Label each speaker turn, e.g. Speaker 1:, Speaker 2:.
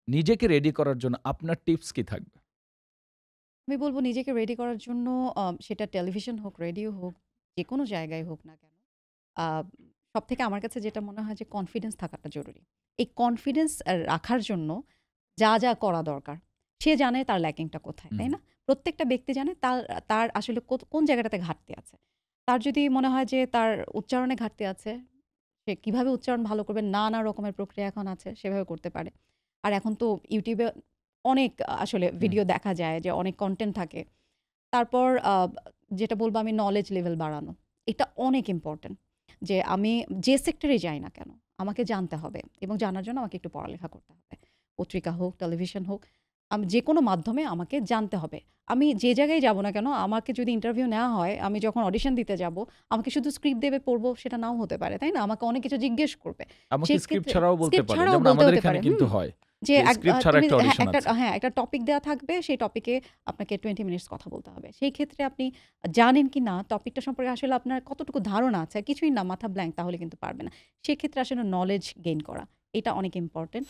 Speaker 1: নিজেকে রেডি করার জন্য আপনার টিপস কি থাকবে?
Speaker 2: আমি বলব নিজেকে রেডি করার জন্য সেটা টেলিভিশন হোক, রেডিও হোক, যেকোনো জায়গায় হোক না কেন, আ সবথেকে আমার কাছে যেটা মনে হয় যে কনফিডেন্স থাকাটা জরুরি। এই কনফিডেন্স রাখার জন্য যা করা দরকার, সে জানে তার ল্যাকিংটা কোথায়,
Speaker 1: হুম,
Speaker 2: তাই
Speaker 1: হুম।
Speaker 2: না? প্রত্যেকটা ব্যক্তি জানে তার তার আসলে কোন জায়গাটাতে ঘাটতি আছে। তার যদি মনে হয় যে তার উচ্চারণে ঘাটতি আছে, সে কিভাবে উচ্চারণ ভালো করবে নানা রকমের প্রক্রিয়া এখন আছে, সেভাবে করতে পারে। আর এখন তো YouTube এ অনেক আসলে
Speaker 1: হুম।
Speaker 2: ভিডিও দেখা যায় যে অনেক কনটেন্ট থাকে। তারপর যেটা বলব আমি নলেজ লেভেল বাড়ানো। এটা অনেক ইম্পোর্টেন্ট। যে আমি যে সেক্টরে যাই না কেন, আমাকে জানতে হবে এবং জানার জন্য আমাকে একটু পড়ালেখা করতে হবে। পত্রিকা হোক, টেলিভিশন হোক, আমি যেকোনো মাধ্যমে আমাকে জানতে হবে। আমি যে জায়গায় যাব না কেন, আমাকে যদি ইন্টারভিউ নেওয়া হয়, আমি যখন অডিশন দিতে যাব, আমাকে শুধু স্ক্রিপ্ট দেবে পড়ব সেটা নাও হতে পারে, তাই না? আমাকে অনেক কিছু জিজ্ঞেস করবে।
Speaker 1: এমনকি স্ক্রিপ্ট
Speaker 2: সেক্ষেত্রে
Speaker 1: ছাড়াও বলতে
Speaker 2: স্ক্রিপ্ট
Speaker 1: পারে।
Speaker 2: ছাড়াও
Speaker 1: যেমন
Speaker 2: বলতে
Speaker 1: আমাদের
Speaker 2: হতে
Speaker 1: এখানে
Speaker 2: পারে।
Speaker 1: কিন্তু হয়
Speaker 2: যে
Speaker 1: যে স্ক্রিপ্ট ছাড়া
Speaker 2: তুমি
Speaker 1: একটা অডিশন আছে।
Speaker 2: একটা টপিক দেয়া থাকবে, সেই টপিকে আপনাকে 20 মিনিটস কথা বলতে হবে। সেই ক্ষেত্রে আপনি জানেন কিনা টপিকটা সম্পর্কে আসলে আপনার কতটুকু ধারণা আছে, কিছুই না মাথা ব্ল্যাংক তাহলে কিন্তু পারবে না। সেক্ষেত্রে আসলে নলেজ গেইন করা এটা অনেক ইম্পোর্টেন্ট।